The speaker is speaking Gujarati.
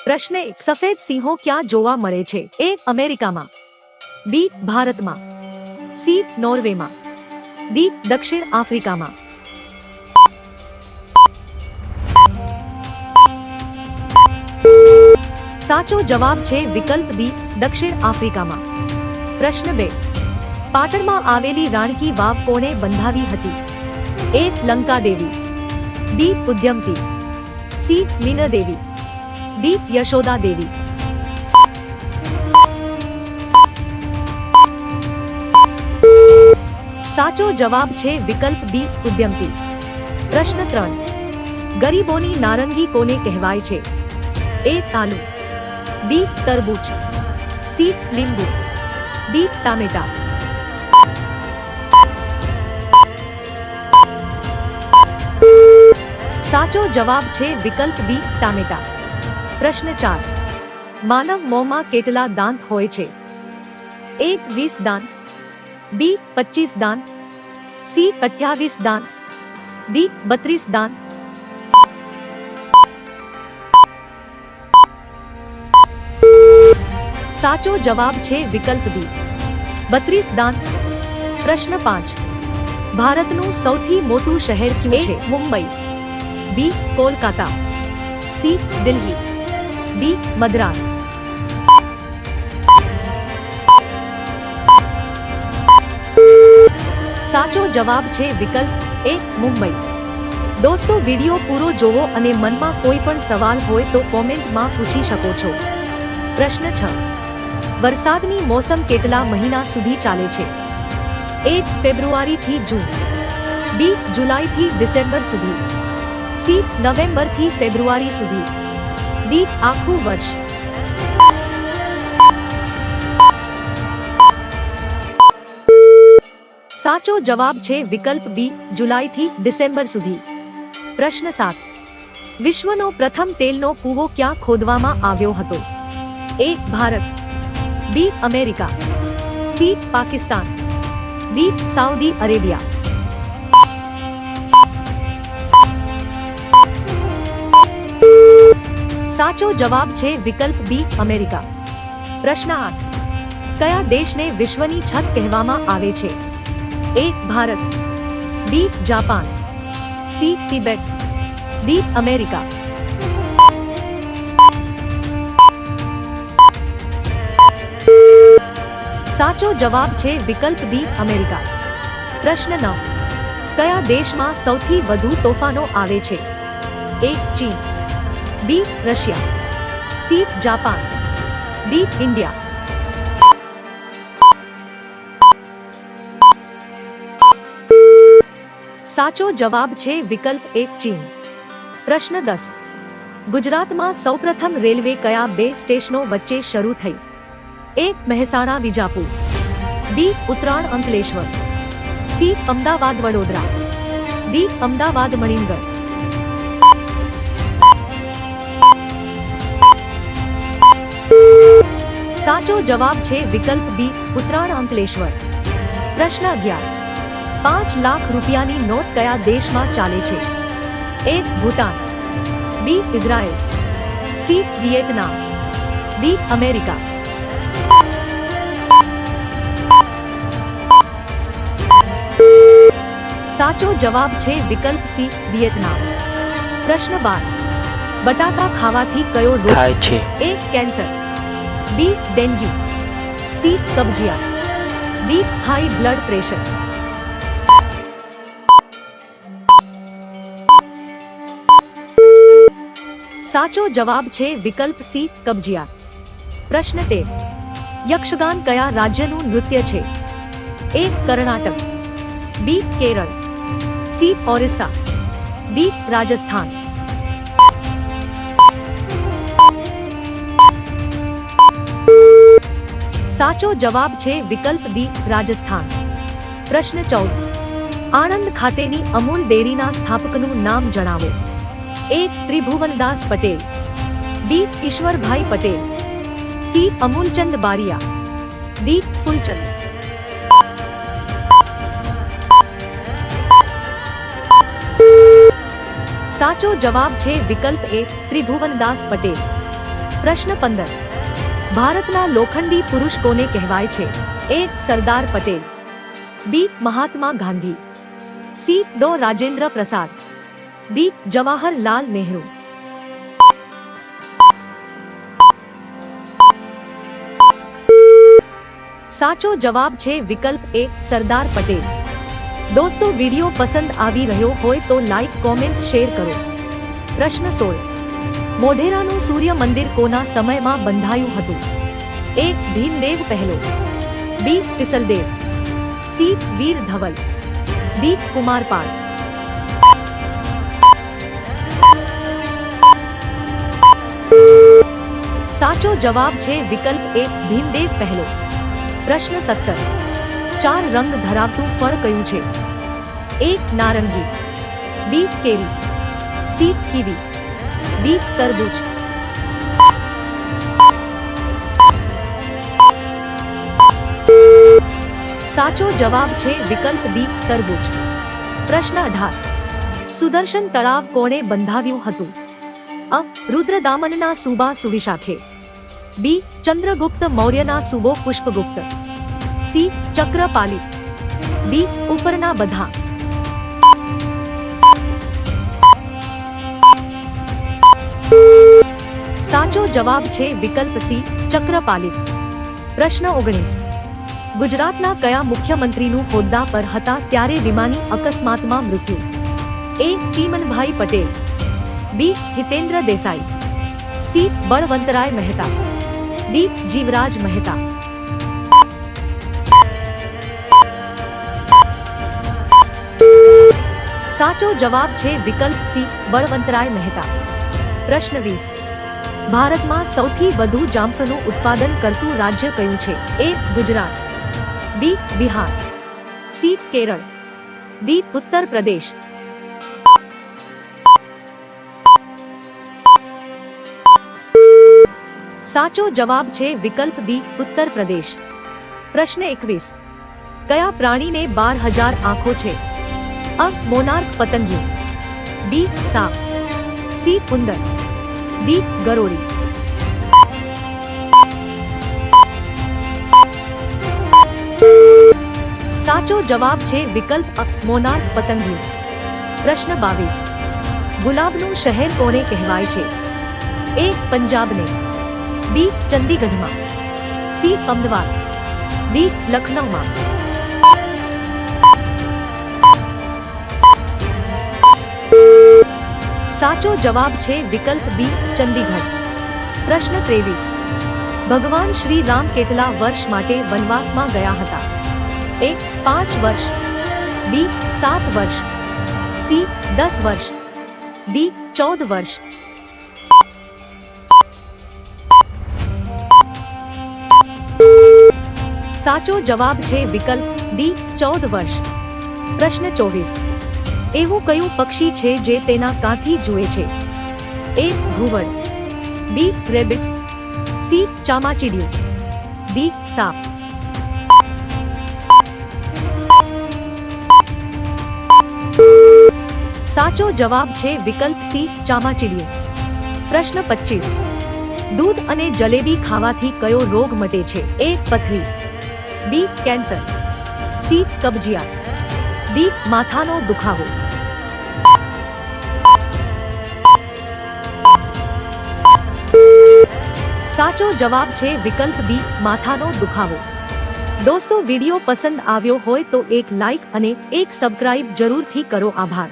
પ્રશ્ન 1. સફેદ સિંહો ક્યાં જોવા મળે છે? A. અમેરિકામાં, B. ભારતમાં, C. નોર્વેમાં, D. દક્ષિણ આફ્રિકામાં. સાચો જવાબ છે વિકલ્પ D. દક્ષિણ આફ્રિકામાં. પ્રશ્ન 2. પાટણમાં આવેલી રાણકી વાવ કોણે બંધાવી હતી? A. લંકાદેવી, B. ઉદ્યમતી, C. મીનદેવી, D. યશોદાદેવી. સાચો જવાબ છે વિકલ્પ B. ઉદ્યમતી. પ્રશ્ન 3. ગરીબોની નારંગી કોને કહેવાય છે? A. Aloo, B. તરબૂચ, C. લીંબુ, D. ટામેટા. સાચો જવાબ છે વિકલ્પ D. ટામેટા. પ્રશ્ન 4. માનવ મોંમાં કેટલા દાંત હોય છે? A. 20 દાંત, B. 25 દાંત, C. 28 દાંત, D. 32 દાંત. સાચો જવાબ છે વિકલ્પ D. 32 દાંત. પ્રશ્ન 5. ભારતનું સૌથી મોટું શહેર કયું છે? Mumbai, B. Kolkata, C. Delhi, D. Madras. સાચો જવાબ છે વિકલ્પ A. મુંબઈ. દોસ્તો, વિડિયો પૂરો જોવો અને મનમાં કોઈ પણ સવાલ હોય તો કોમેન્ટમાં પૂછી શકો છો. પ્રશ્ન 6. વરસાદની મોસમ કેટલા મહિના સુધી ચાલે છે? A. ફેબ્રુઆરી થી જૂન, B. જુલાઈ થી ડિસેમ્બર સુધી, C. નવેમ્બર થી ફેબ્રુઆરી સુધી, D. આખું વર્ષ. સાચો જવાબ છે વિકલ્પ B. જુલાઈ થી ડિસેમ્બર સુધી. પ્રશ્ન 7. વિશ્વનો પ્રથમ તેલનો કૂવો ક્યાં ખોદવામાં આવ્યો હતો? A. Bharat, B. America, C. Pakistan, D. Saudi Arabia. સાચો જવાબ છે વિકલ્પ B. અમેરિકા. પ્રશ્ન 8. કયા દેશને વિશ્વની છત કહેવામાં આવે છે? A. Bharat, B. Japan, C. Tibet, D. America. સાચો જવાબ છે વિકલ્પ D. અમેરિકા. પ્રશ્ન 9. કયા દેશમાં સૌથી વધુ તોફાનો આવે છે? A. ચીન, B. Russia, C. Japan, D. India. સાચો જવાબ છે વિકલ્પ A. ચીન. પ્રશ્ન 10. ગુજરાતમાં સૌપ્રથમ રેલવે કયા બે સ્ટેશનો વચ્ચે શરૂ થઈ? A. Mehsana Vijapur, B. Utran Ankleshwar, C. Ahmedabad Vadodara, D. Ahmedabad Maninagar. સાચો જવાબ છે વિકલ્પ B. ઉત્તરાણ અંકલેશ્વર. પ્રશ્ન 11. 5 લાખ રૂપિયાની નોટ કયા દેશમાં ચાલે છે? A. Bhutan, B. Israel, C. Vietnam, D. America. સાચો જવાબ છે વિકલ્પ C. વિયેતનામ. પ્રશ્ન 12. બટાકા ખાવાથી કયો રોગ થાય છે? A. Cancer, B. Dengue, C. કબજિયાત, D. High blood pressure. સાચો જવાબ છે વિકલ્પ C. કબજિયાત. પ્રશ્ન 13. યક્ષગાન કયા રાજ્યનું નૃત્ય છે? A. Karnataka, B. Kerala, C. Orissa, D. Rajasthan. સાચો જવાબ છે વિકલ્પ D. રાજસ્થાન. પ્રશ્ન 14. આણંદ ખાતેની અમૂલ ડેરીના સ્થાપકનું નામ જણાવો. A. Tribhuvandas Patel, B. Ishwarbhai Patel, C. અમૂલચંદ Bariya, D. Phoolchand. સાચો જવાબ છે વિકલ્પ A. ત્રિભુવનદાસ પટેલ. પ્રશ્ન 15. ભારતના લોખંડી પુરુષ કોને કહેવાય છે? A. Sardar Patel, B. Mahatma Gandhi, C. Dr. Rajendra Prasad, D. Jawaharlal Nehru. સાચો જવાબ છે વિકલ્પ A. સરદાર પટેલ. દોસ્તો, વિડિયો પસંદ આવી રહ્યો હોય તો લાઈક, કોમેન્ટ, શેર કરો. પ્રશ્ન 16. મોઢેરાનું સૂર્ય મંદિર કોના સમયમાં બંધાયું હતું? A. ભીમદેવ પહેલો, B. તિસલદેવ, C. વીર ધવલ, D. કુમારપાળ. સાચો જવાબ છે વિકલ્પ A. ભીમદેવ પહેલો. પ્રશ્ન 17. 4 રંગ ધરાવતું ફળ કયું છે? A. નારંગી, B. કેરી, C. Kiwi, D. તરબૂચ. સાચો જવાબ છે વિકલ્પ D. તરબૂચ. પ્રશ્ન 18. સુદર્શન તળાવ કોણે બંધાવ્યું હતું? A. રુદ્રદામનના Subba સુવિશાખે, B. Chandragupta મૌર્યના સુબો પુષ્પગુપ્ત, C. ચક્રપાલી, D. ઉપરના બધા. સાચો જવાબ છે વિકલ્પ C. ચક્રપાલી. પ્રશ્ન 19. ગુજરાતના કયા મુખ્યમંત્રીનું હોદ્દા પર હતા ત્યારે વિમાની અકસ્માતમાં મૃત્યુ? A. Chimanbhai Patel, B. Hitendra Desai, C. Balwantrai Mehta, D. Jivraj Mehta. સાચો જવાબ છે વિકલ્પ C. બળવંતરાય મહેતા. પ્રશ્ન 20. ભારતમાં સૌથી વધુ જામફળનું ઉત્પાદન કરતું રાજ્ય કયું છે? A. Gujarat, B. Bihar, C. Kerala, D. Uttar Pradesh. સાચો જવાબ છે વિકલ્પ D. ઉત્તર પ્રદેશ. પ્રશ્ન 21. કયા પ્રાણીને 12,000 આંખો છે? A. મોનાર્ક પતંગિયું, B. સાપ, C. ઉંદર, D. ગરોળી. સાચો જવાબ છે વિકલ્પ A. મોનાર્ક પતંગિયું. પ્રશ્ન 22. ગુલાબનું શહેર કોને કહેવાય છે? A. પંજાબને, B. ચંદીગઢમાં, C. Ahmedabad, D. લખનૌમાં. સાચો જવાબ છે વિકલ્પ B. ચંદીગઢ. પ્રશ્ન 23. ભગવાન શ્રી રામ કેટલા વર્ષ માટે વનવાસમાં ગયા હતા? A. 5 વર્ષ, B. 7 વર્ષ, C. 10 વર્ષ, D. 14 વર્ષ. સાચો જવાબ છે વિકલ્પ D. 14 વર્ષ. પ્રશ્ન 24. એવું કયું પક્ષી છે જે તેના કાંથી જુએ છે? A. ઘુવડ, B. Rabbit, C. ચામાચીડિયું, D. સાપ. સાચો જવાબ છે વિકલ્પ C. ચામાચીડિયું. પ્રશ્ન 25. દૂધ અને જલેબી ખાવાથી કયો રોગ મટે છે? A. પથરી, B. Cancer, C. કબજિયાત, D. માથાનો દુખાવો. સાચો જવાબ છે વિકલ્પ D. માથાનો દુખાવો. દોસ્તો, વિડિયો પસંદ આવ્યો હોય તો એક લાઈક અને એક સબસ્ક્રાઇબ જરૂરથી કરો. આભાર.